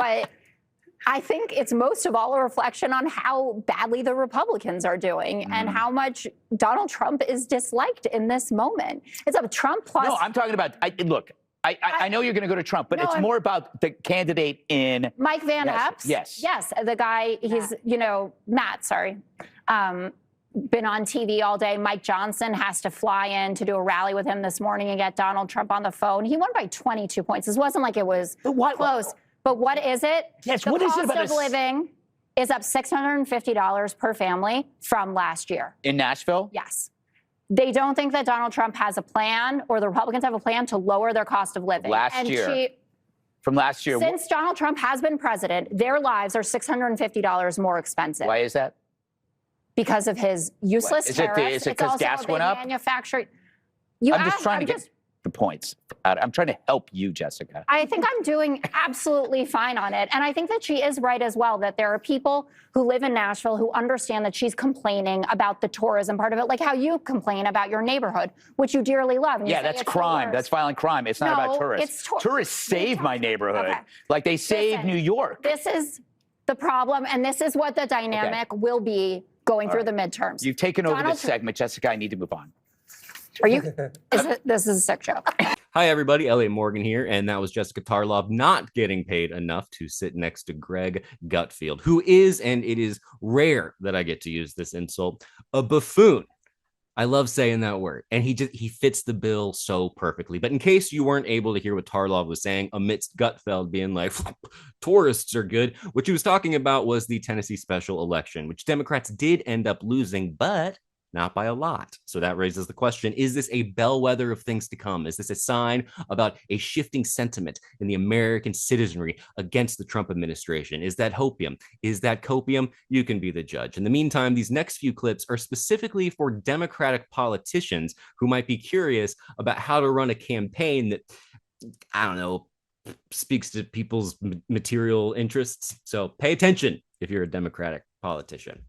but I think it's most of all a reflection on how badly the Republicans are doing and how much Donald Trump is disliked in this moment. It's a Trump plus. No, I'm talking about, look, I know you're going to go to Trump, but it's more about the candidate in. Mike Van Epps. Yes. The guy, he's, Matt, sorry. Been on TV all day. Mike Johnson has to fly in to do a rally with him this morning and get Donald Trump on the phone. He won by 22 points. This wasn't like it was close. But what is it? Yes, the what is it about cost of living is up $650 per family from last year. In Nashville? Yes. They don't think that Donald Trump has a plan or the Republicans have a plan to lower their cost of living. From last year. Since Donald Trump has been president, their lives are $650 more expensive. Why is that? Because of his useless tariffs. Is it because gas went up? Manufacturing. I'm just trying to get the points. I'm trying to help you, Jessica. I think I'm doing absolutely fine on it. And I think that she is right as well, that there are people who live in Nashville who understand that she's complaining about the tourism part of it, like how you complain about your neighborhood, which you dearly love. And yeah, that's crime. That's violent crime. It's not about tourists. Tourists saved my neighborhood. Okay. Like they saved New York. This is the problem, and this is what the dynamic will be going through the midterms. You've taken over this segment, Jessica. I need to move on. Are you? This is a sick joke. Hi, everybody. Elliott Morgan here, and that was Jessica Tarlov not getting paid enough to sit next to Greg Gutfeld, who is, and it is rare that I get to use this insult, a buffoon. I love saying that word, and he fits the bill so perfectly. But in case you weren't able to hear what Tarlov was saying, amidst Gutfeld being like, tourists are good, what he was talking about was the Tennessee special election, which Democrats did end up losing, but not by a lot. So that raises the question, is this a bellwether of things to come? Is this a sign about a shifting sentiment in the American citizenry against the Trump administration? Is that hopium? Is that copium? You can be the judge. In the meantime, these next few clips are specifically for Democratic politicians who might be curious about how to run a campaign that, I don't know, speaks to people's material interests. So pay attention if you're a Democratic politician.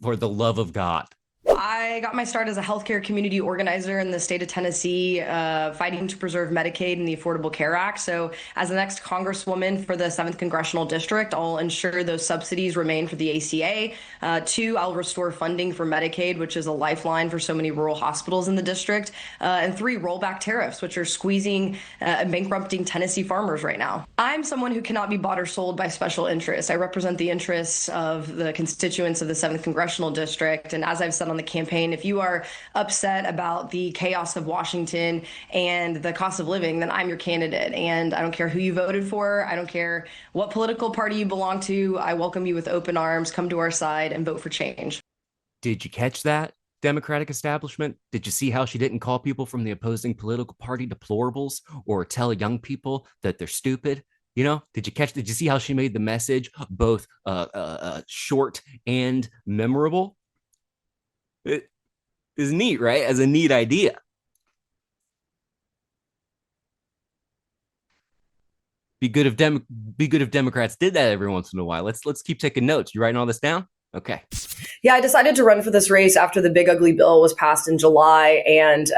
For the love of God. I got my start as a healthcare community organizer in the state of Tennessee, fighting to preserve Medicaid and the Affordable Care Act. So as the next congresswoman for the 7th Congressional District, I'll ensure those subsidies remain for the ACA. 2, I'll restore funding for Medicaid, which is a lifeline for so many rural hospitals in the district. And 3, roll back tariffs, which are squeezing and bankrupting Tennessee farmers right now. I'm someone who cannot be bought or sold by special interests. I represent the interests of the constituents of the 7th Congressional District. And as I've said on the campaign, if you are upset about the chaos of Washington and the cost of living, then I'm your candidate. And I don't care who you voted for. I don't care what political party you belong to. I welcome you with open arms. Come to our side and vote for change. Did you catch that, Democratic establishment? Did you see how she didn't call people from the opposing political party deplorables or tell young people that they're stupid? You know, did you see how she made the message both short and memorable? It is neat, right? As a neat idea. Be good if Democrats did that every once in a while. Let's keep taking notes. You writing all this down? Okay. Yeah, I decided to run for this race after the big ugly bill was passed in July. And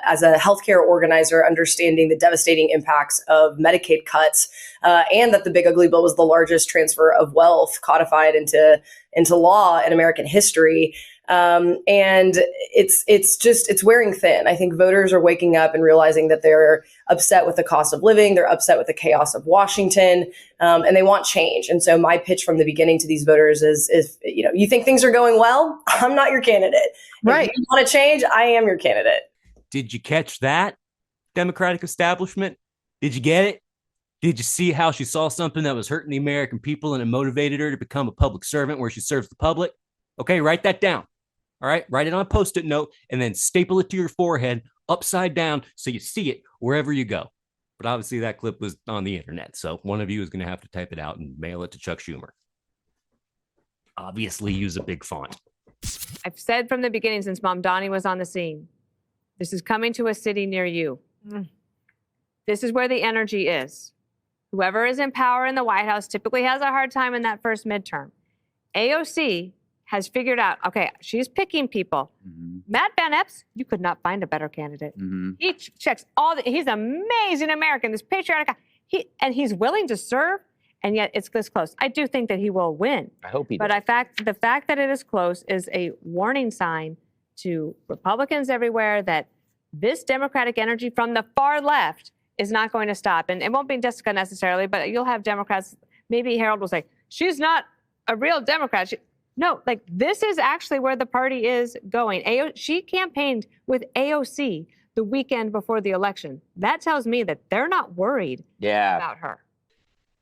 as a healthcare organizer, understanding the devastating impacts of Medicaid cuts and that the big ugly bill was the largest transfer of wealth codified into law in American history. And it's wearing thin. I think voters are waking up and realizing that they're upset with the cost of living. They're upset with the chaos of Washington, and they want change. And so my pitch from the beginning to these voters is, you think things are going well, I'm not your candidate. Right. If you want to change, I am your candidate. Did you catch that, Democratic establishment? Did you get it? Did you see how she saw something that was hurting the American people and it motivated her to become a public servant where she serves the public? Okay, write that down. All right, write it on a Post-it note and then staple it to your forehead upside down so you see it wherever you go. But obviously that clip was on the internet, so one of you is going to have to type it out and mail it to Chuck Schumer. Obviously use a big font. I've said from the beginning since Mom Donnie was on the scene, this is coming to a city near you. This is where the energy is. Whoever is in power in the White House typically has a hard time in that first midterm. AOC has figured out, okay, she's picking people. Matt Van Epps, you could not find a better candidate. He checks he's an amazing American, this patriotic guy. He's willing to serve and yet it's this close. I do think that he will win. I hope he does. But the fact that it is close is a warning sign to Republicans everywhere that this Democratic energy from the far left is not going to stop. And it won't be Jessica necessarily, but you'll have Democrats. Maybe Harold will say, she's not a real Democrat. No, like this is actually where the party is going. She campaigned with AOC the weekend before the election. That tells me that they're not worried about her.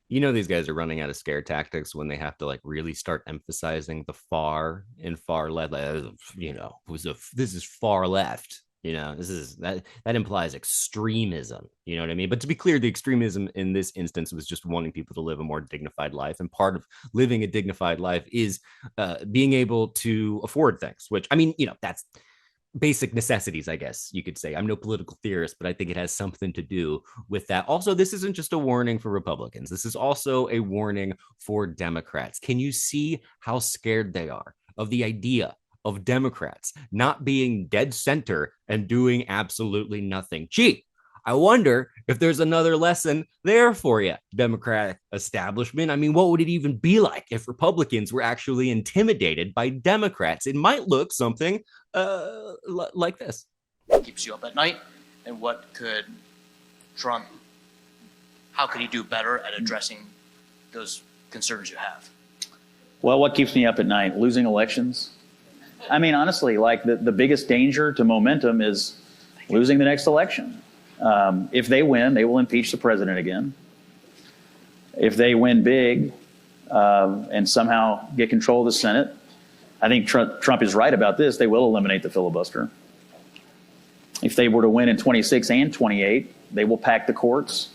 You know, these guys are running out of scare tactics when they have to like really start emphasizing the far and far left. You know, this is far left. You know, this is that implies extremism. You know what I mean? But to be clear, the extremism in this instance was just wanting people to live a more dignified life. And part of living a dignified life is being able to afford things, which, I mean, you know, that's basic necessities, I guess you could say. I'm no political theorist, but I think it has something to do with that. Also, this isn't just a warning for Republicans. This is also a warning for Democrats. Can you see how scared they are of the idea of Democrats not being dead center and doing absolutely nothing? Gee, I wonder if there's another lesson there for you, Democratic establishment. I mean, what would it even be like if Republicans were actually intimidated by Democrats? It might look something like this. What keeps you up at night, and what could Trump, how could he do better at addressing those concerns you have? Well, what keeps me up at night? Losing elections. I mean, honestly, like the biggest danger to momentum is losing the next election. If they win, they will impeach the president again. If they win big and somehow get control of the Senate, I think Trump is right about this. They will eliminate the filibuster. If they were to win in 26 and 28, they will pack the courts.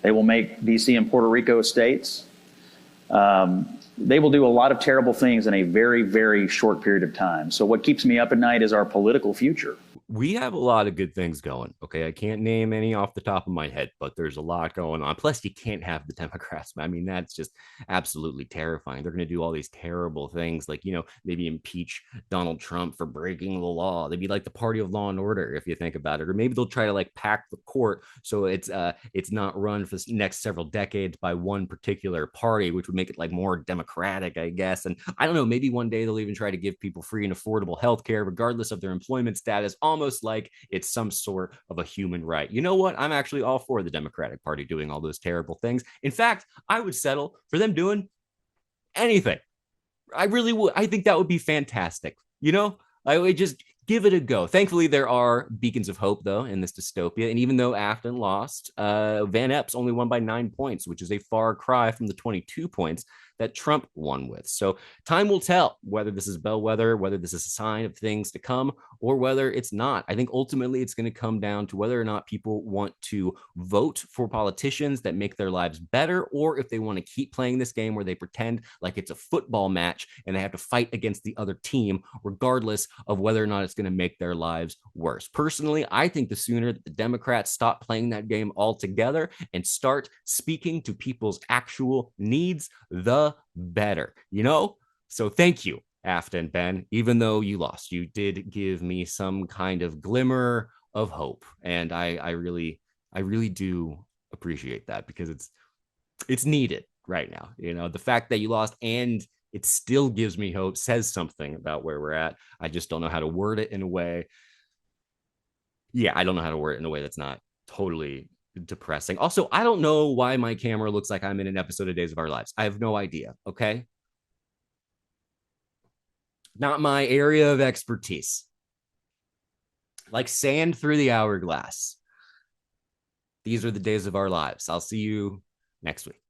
They will make D.C. and Puerto Rico states. They will do a lot of terrible things in a very, very short period of time. So what keeps me up at night is our political future. We have a lot of good things going. Okay, I can't name any off the top of my head, but there's a lot going on. Plus, you can't have the Democrats. I mean, that's just absolutely terrifying. They're going to do all these terrible things, like, you know, maybe impeach Donald Trump for breaking the law. They'd be like the party of law and order, if you think about it. Or maybe they'll try to like pack the court so it's not run for the next several decades by one particular party, which would make it like more democratic, I guess. And I don't know, maybe one day they'll even try to give people free and affordable health care, regardless of their employment status, almost like it's some sort of a human right. You know what? I'm actually all for the Democratic Party doing all those terrible things. In fact, I would settle for them doing anything. I really would. I think that would be fantastic. You know, I would just give it a go. Thankfully, there are beacons of hope, though, in this dystopia. And even though Afton lost, Van Epps only won by 9 points, which is a far cry from the 22 points that Trump won with. So time will tell whether this is bellwether, whether this is a sign of things to come, or whether it's not. I think ultimately it's going to come down to whether or not people want to vote for politicians that make their lives better, or if they want to keep playing this game where they pretend like it's a football match and they have to fight against the other team, regardless of whether or not it's going to make their lives worse. Personally, I think the sooner that the Democrats stop playing that game altogether and start speaking to people's actual needs, the better, you know? So thank you, Afton, Ben. Even though you lost, you did give me some kind of glimmer of hope. And I really do appreciate that, because it's needed right now. You know, the fact that you lost and it still gives me hope says something about where we're at. I just don't know how to word it in a way. Yeah, I don't know how to word it in a way that's not totally depressing. Also, I don't know why my camera looks like I'm in an episode of Days of Our Lives. I have no idea. Okay. Not my area of expertise. Like sand through the hourglass. These are the days of our lives. I'll see you next week.